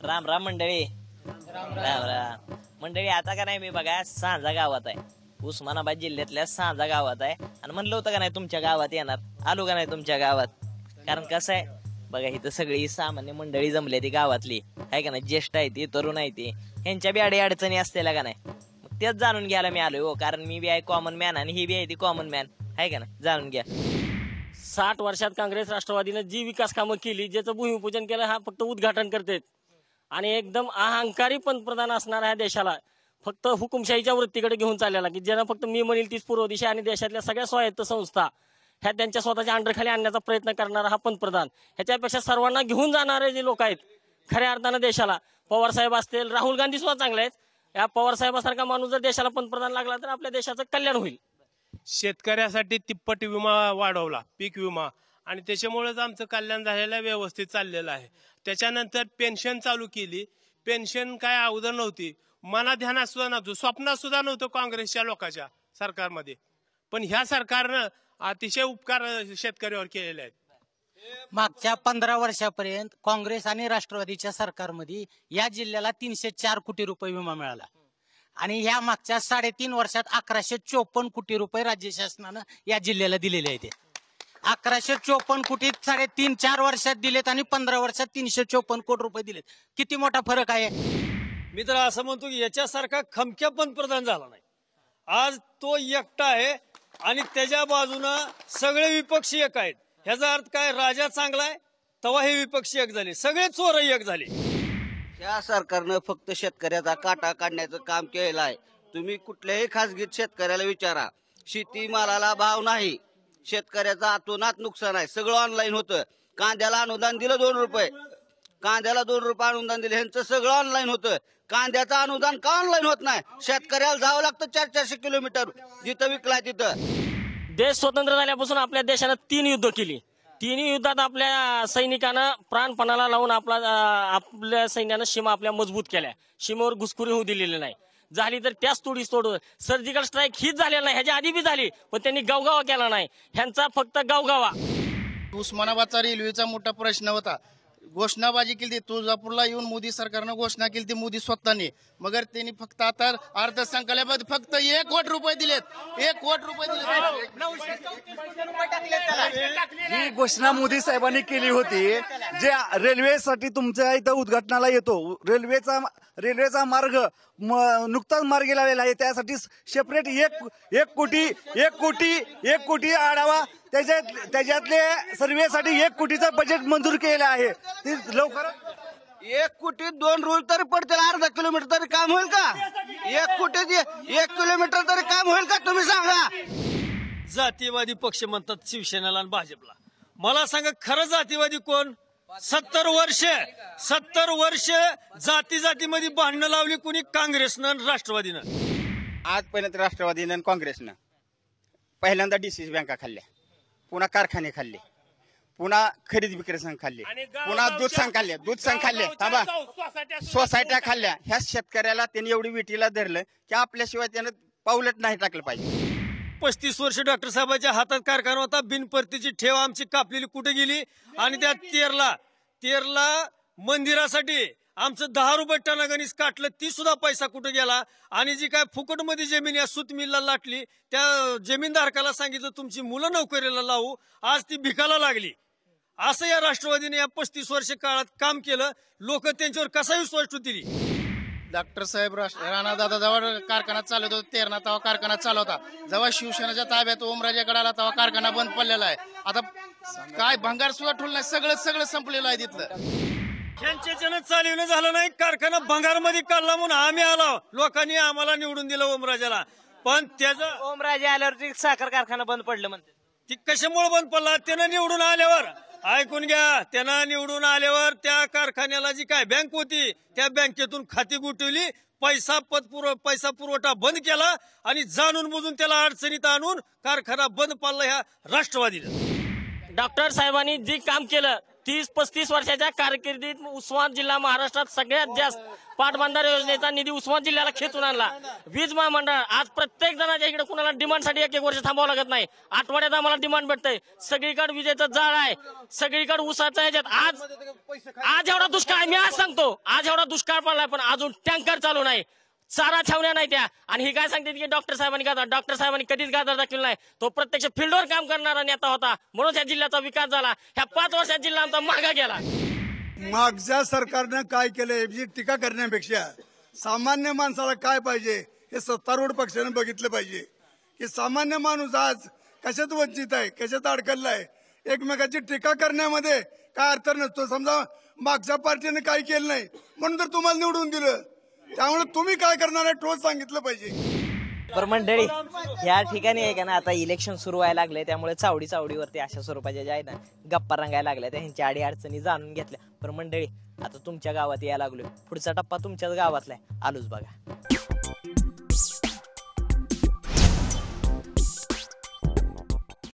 राम राम मंडळी. राम राम मंडळी. आता का नाही मी बघा सांजा गावात आहे, उस्मानाबाद जिल्ह्यातल्या सांजा गावात आहे. आणि म्हणलं होतं का नाही तुमच्या गावात येणार, आलो का नाही तुमच्या गावात. कारण कसं आहे बघा, इथं सगळी सामान्य मंडळी जमली ती गावातली आहे का नाही. ज्येष्ठ आहे ती, तरुण आहे ती, ह्यांच्या बी अडी अडचणी असतेल्या का नाही. मग तेच जाणून घ्यायला मी आलोय हो. कारण मी बी आहे कॉमन मॅन आणि ही बी आहे ती कॉमन मॅन आहे का नाही. जाणून घ्या. 60 वर्षात काँग्रेस राष्ट्रवादीनं जी विकास कामं केली, ज्याचं भूमिपूजन केलं, हा फक्त उद्घाटन करते. आणि एकदम अहंकारी पंतप्रधान असणारा ह्या देशाला फक्त हुकुमशाहीच्या वृत्तीकडे घेऊन चाललेला, की ज्यांना फक्त मी म्हणेल तीच पूर्व दिशा आणि देशातल्या सगळ्या स्वायत्त संस्था ह्या त्यांच्या स्वतःच्या अंडरखाली आणण्याचा प्रयत्न करणारा हा पंतप्रधान. ह्याच्यापेक्षा सर्वांना घेऊन जाणारे जे लोक आहेत खऱ्या अर्थानं देशाला, पवारसाहेब असतील, राहुल गांधी सुद्धा चांगले आहेत. या पवारसाहेबासारखा माणूस जर देशाला पंतप्रधान लागला तर आपल्या देशाचं कल्याण होईल. शेतकऱ्यासाठी तिप्पट विमा वाढवला, पीक विमा, आणि त्याच्यामुळेच आमचं कल्याण झालेलं आहे, व्यवस्थित चाललेलं आहे. त्याच्यानंतर पेन्शन चालू केली. पेन्शन काय अगोदर नव्हती, मना ध्यानात सुद्धा नव्हतं, स्वप्नात सुद्धा नव्हतं काँग्रेसच्या लोकांच्या सरकारमध्ये. पण ह्या सरकारनं अतिशय उपकार शेतकऱ्यावर केलेले आहेत. मागच्या 15 वर्षापर्यंत काँग्रेस आणि राष्ट्रवादीच्या सरकारमध्ये या जिल्ह्याला 304 कोटी रुपये विमा मिळाला. आणि ह्या मागच्या 3.5 वर्षात 1154 कोटी रुपये राज्य शासनानं या जिल्ह्याला दिलेले आहेत. 1154 कोटी 3.5-4 वर्षात दिलेत आणि 15 वर्षात 354 कोटी रुपये दिलेत. किती मोठा फरक आहे. मी तर असं म्हणतो की याच्यासारखा खमक्या पंतप्रधान झाला नाही. आज तो एकटा आहे आणि त्याच्या बाजूनं सगळे विपक्षी एक आहेत. ह्याचा अर्थ काय, राजा चांगला आहे तेव्हा हे विपक्षी एक झाले, सगळे चोर एक झाले. या सरकारनं फक्त शेतकऱ्याचा काटा काढण्याचं काम केलेलं आहे. तुम्ही कुठल्याही खासगीत शेतकऱ्याला विचारा, शेतीमालाला भाव नाही, शेतकऱ्याचं अतोनात नुकसान आहे. सगळं ऑनलाईन होतं. कांद्याला अनुदान दिलं 2 रुपये, कांद्याला 2 रुपये अनुदान दिलं, ह्यांचं सगळं ऑनलाईन होतं. कांद्याचं अनुदान का ऑनलाईन होत नाही. शेतकऱ्याला जावं लागतं 400-400 किलोमीटर जिथं विकलाय तिथं. देश स्वतंत्र झाल्यापासून आपल्या देशानं 3 युद्ध केली. 3 युद्धात आपल्या सैनिकांना प्राणपणाला लावून आपल्या सैन्यानं सीमा आपल्या मजबूत केल्या. सीमेवर घुसखोरी होऊ दिलेली नाही. झाली तर त्याच तोडीस तोड. सर्जिकल स्ट्राईक हीच झालेला नाही, ह्याच्या आधी बी झाली, पण त्यांनी गावगावा केला नाही. ह्यांचा फक्त गावगावा. उस्मानाबादचा रेल्वेचा मोठा प्रश्न होता. घोषणाबाजी केली, तुळजापूरला येऊन मोदी सरकारनं घोषणा केली, मोदी स्वतःने. मगर त्यांनी फक्त आता अर्थसंकल्पात फक्त 1 कोटी रुपये दिलेत. 1 कोटी रुपये दिले. ही घोषणा मोदी साहेबांनी केली होती. जे रेल्वेसाठी तुमच्या इथं उद्घाटनाला येतो, रेल्वेचा मार्ग नुकताच मार्गी लावलेला आहे. त्यासाठी सेपरेट 1 कोटी आढावा, त्याच्यातले सर्वेसाठी 1 कोटीचं बजेट मंजूर केलेलं आहे. लवकर 1 कोटी 2 रूल तरी पडतील. अर्धा किलोमीटर तरी काम होईल का. 1 कोटी 1 किलोमीटर तरी काम होईल का, तुम्ही सांगा. जातीवादी पक्ष म्हणतात शिवसेनेला आणि भाजपला. मला सांगा, खरं जातीवादी कोण. 70 वर्ष जातीमध्ये भांडणं लावली कुणी, काँग्रेसनं आणि राष्ट्रवादीनं. आजपर्यंत राष्ट्रवादीनं आणि काँग्रेसनं पहिल्यांदा डीसीसी बँका खाल्ल्या, पुन्हा कारखाने खाल्ले, पुन्हा खरेदी विक्री संघ खाल्ले, पुन्हा दूध संघ खाल्ले, थांबा, सोसायट्या खाल्ल्या. ह्या शेतकऱ्याला त्यांनी एवढी विटीला धरलं की आपल्याशिवाय त्यानं पाऊलच नाही टाकलं पाहिजे. 35 वर्ष डॉक्टर साहेबांच्या हातात कारखाना होता. बिनपरतीची ठेव आमची कापलेली कुठे गेली. आणि त्या तेरला मंदिरासाठी आमचं 10 रुपये टनागणीस काटलं, ती सुद्धा पैसा कुठे गेला. आणि जी काय फुकटमध्ये जमीन या सूत मिलला लाटली, त्या जमीनधारकाला सांगितलं तुमची मुलं नोकरीला लावू, आज ती भिकाला लागली. असं या राष्ट्रवादीने या 35 वर्ष काळात काम केलं. लोक त्यांच्यावर कसा विश्वास ठेवतील. डॉक्टर साहेब राणादादा जेव्हा कारखाना चालवत होता, तेरणा तेव्हा कारखाना चालू होता. जेव्हा शिवसेनेच्या ताब्यात ओमराजेकडे आला तेव्हा कारखाना बंद पडलेला आहे. आता काय भंगार सुद्धा ठेवलं नाही, सगळं संपलेलं आहे तिथलं. त्यांच्यानं चालवणं झालं नाही. कारखाना भंगारमध्ये काढला म्हणून आम्ही आलो, लोकांनी आम्हाला निवडून दिलं ओमराजाला. पण त्याचं ओमराजे आल्यावर साखर कारखाना बंद पडलं म्हणते. ती कशामुळे बंद पडला. त्यानं निवडून आल्यावर, ऐकून घ्या, त्यानं निवडून आल्यावर त्या कारखान्याला जी काय बँक होती त्या बँकेतून खाती गुंतवली, पैसा पुरवठा बंद केला आणि जाणून बुजून त्याला अडचणीत आणून कारखाना बंद पडला ह्या राष्ट्रवादीला. डॉक्टर साहेबांनी जे काम केलं 30-35 वर्षाच्या कारकिर्दीत उस्मानाबाद जिल्हा महाराष्ट्रात सगळ्यात जास्त पाटबंधार योजनेचा निधी उस्मानाबाद जिल्ह्याला खेचून आणला. वीज महामंडळ आज प्रत्येक जणाच्या इकडे कुणाला डिमांडसाठी 1-1 वर्ष थांबावं लागत नाही. आठवड्यात आम्हाला डिमांड भेटतंय. सगळीकडे विजेचं जाळ आहे, सगळीकडे ऊसाचं ह्याच्यात. आज एवढा दुष्काळ मी आज सांगतो, आज एवढा दुष्काळ पडलाय पण अजून टँकर चालू नाही, चारा छावण्या नाही त्या. आणि ही काय सांगते की डॉक्टर साहेबांनी कधीच गाजर दाखवलं नाही. तो प्रत्यक्ष फील्डवर काम करणारा नेता होता, म्हणून या जिल्ह्याचा विकास झाला. ह्या 5 वर्षात जिल्हा आमचा मागा गेला. मागच्या सरकारनं काय केलं याची टीका करण्यापेक्षा सामान्य माणसाला काय पाहिजे हे सत्तारूढ पक्षाने बघितलं पाहिजे की सामान्य माणूस आज कशात वंचित आहे, कशात अडकलेला आहे. एकमेकाची टीका करण्यामध्ये काय अर्थ नसतो. समजा मागच्या पार्टीने काय केलं नाही म्हणून तर तुम्हाला निवडून दिलं, त्यामुळे तुम्ही काय करणार आहे ठोस सांगितलं पाहिजे. पर मंडळी ह्या ठिकाणी आहे का ना, आता इलेक्शन सुरू व्हायला लागले, त्यामुळे चावडीवरती अशा स्वरूपाच्या ज्या आहे ना गप्पा रंगायला लागल्या, त्यांच्या अडी अडचणी जाणून घेतल्या. पर मंडळी आता तुमच्या गावात यायला लागलोय, पुढचा टप्पा तुमच्याच गावातला आहे, आलोच बघा.